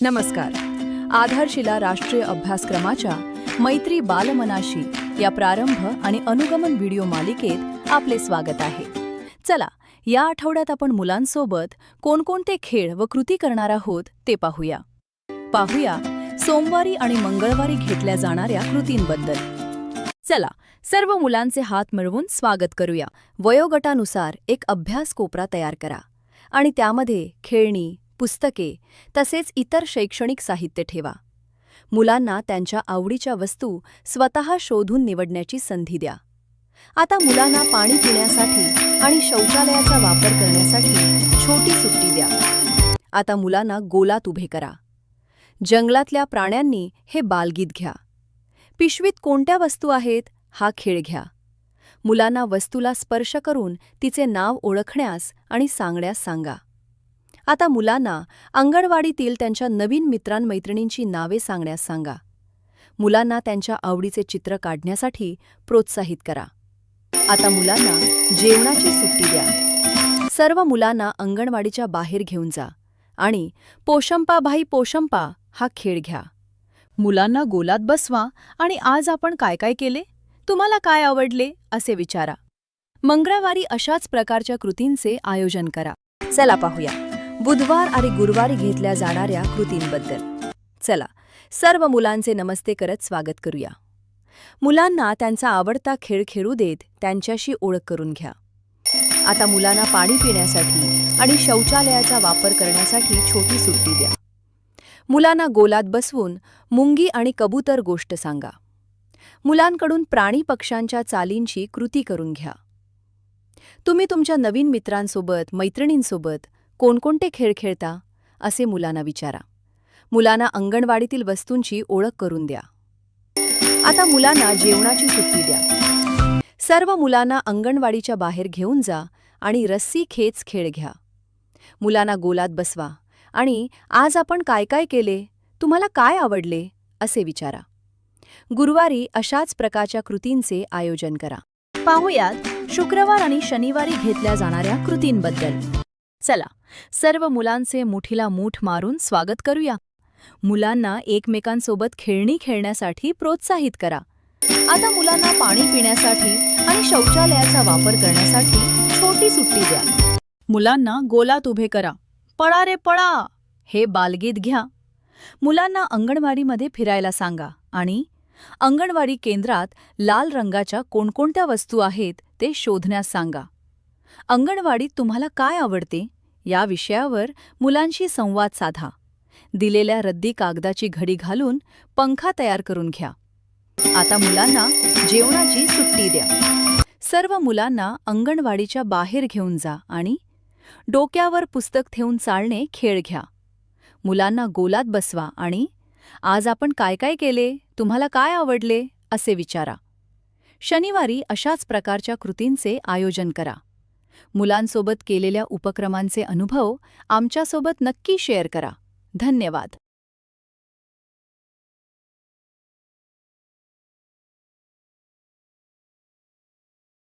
नमस्कार. आधारशिला राष्ट्रीय अभ्यासक्रमाच्या मैत्री बालमनाशी या प्रारंभ आणि अनुगमन व्हिडिओ मालिकेत आपले स्वागत आहे. चला, या आठवड्यात आपण मुलांसोबत कोणकोणते खेळ व कृती करणार आहोत ते पाहूया. सोमवारी आणि मंगळवारी घेतल्या जाणाऱ्या कृतींबद्दल. चला, सर्व मुलांचे हात मिळवून स्वागत करूया. वयोगटानुसार एक अभ्यास कोपरा तयार करा आणि त्यामध्ये खेळणी, पुस्तके तसेच इतर शैक्षणिक साहित्य ठेवा. मुलांना त्यांच्या आवडीच्या वस्तू स्वतः शोधून निवडण्याची संधी द्या. आता मुलांना पाणी पिण्यासाठी आणि शौचालयाचा वापर करण्यासाठी छोटी सुट्टी द्या. आता मुलांना गोलात उभे करा. जंगलातल्या प्राण्यांनी हे बालगीत घ्या. पिशवीत कोणत्या वस्तू आहेत हा खेळ घ्या. मुलांना वस्तूला स्पर्श करून तिचे नाव ओळखण्यास आणि सांगण्यास सांगा. आता मुलांना अंगणवाडीतील त्यांच्या नवीन मित्रांमैत्रिणींची नावे सांगण्यास सांगा. मुलांना त्यांच्या आवडीचे चित्र काढण्यासाठी प्रोत्साहित करा. आता मुलांना जेवणाची सुट्टी द्या. सर्व मुलांना अंगणवाडीच्या बाहेर घेऊन जा आणि पोशंपा भाई पोशंपा हा खेळ घ्या. मुलांना गोलात बसवा आणि आज आपण काय काय केले, तुम्हाला काय आवडले असे विचारा. मंगळवारी अशाच प्रकारच्या कृतींचे आयोजन करा. चला पाहूया बुधवार आणि गुरुवारी घेतल्या जाणाऱ्या कृतींबद्दल. चला, सर्व मुलांचे नमस्ते करत स्वागत करूया. मुलांना त्यांचा आवडता खेळ खेळू देत त्यांच्याशी ओळख करून घ्या. आता मुलांना पाणी पिण्यासाठी आणि शौचालयाचा वापर करण्यासाठी छोटी सुट्टी द्या. मुलांना गोलात बसवून मुंगी आणि कबूतर गोष्ट सांगा. मुलांकडून प्राणी पक्ष्यांच्या चालींची कृती करून घ्या. तुम्ही तुमच्या नवीन मित्रांसोबत मैत्रिणींसोबत कोणकोणते खेळ खेळता असे मुलांना विचारा. मुलांना अंगणवाडीतील वस्तूंची ओळख करून द्या. आता मुलांना जेवणाची सुट्टी द्या. सर्व मुलांना अंगणवाडीच्या बाहेर घेऊन जा आणि रस्सी खेच खेळ घ्या. मुलांना गोलात बसवा आणि आज आपण काय काय केले, तुम्हाला काय आवडले असे विचारा. गुरुवारी अशाच प्रकारच्या कृतींचे आयोजन करा. पाहूयात शुक्रवार आणि शनिवारी घेतल्या जाणाऱ्या कृतींबद्दल. चला, सर्व मुलांचे मुठीला मूठ मारून स्वागत करूया. मुलांना एकमेकांसोबत खेळणी खेळण्यासाठी प्रोत्साहित करा. आता मुलांना पाणी पिण्यासाठी आणि शौचालयाचा वापर करण्यासाठी छोटी सुट्टी द्या. मुलांना गोलात उभे करा. पळा रे पळा हे बालगीत घ्या. मुलांना अंगणवाडीमध्ये फिरायला सांगा आणि अंगणवाडी केंद्रात लाल रंगाच्या कोणकोणत्या वस्तू आहेत ते शोधण्यास सांगा. अंगणवाडीत तुम्हाला काय आवडते या विषयावर मुलांशी संवाद साधा. दिलेल्या रद्दी कागदाची घडी घालून पंखा तयार करून घ्या. आता मुलांना जेवणाची सुट्टी द्या. सर्व मुलांना अंगणवाडीच्या बाहेर घेऊन जा आणि डोक्यावर पुस्तक ठेवून चालणे खेळ घ्या. मुलांना गोलात बसवा आणि आज आपण काय काय केले, तुम्हाला काय आवडले असे विचारा. शनिवारी अशाच प्रकारच्या कृतींचे आयोजन करा. मुलांसोबत केलेल्या उपक्रमांचे अनुभव आमच्यासोबत नक्की शेअर करा. धन्यवाद.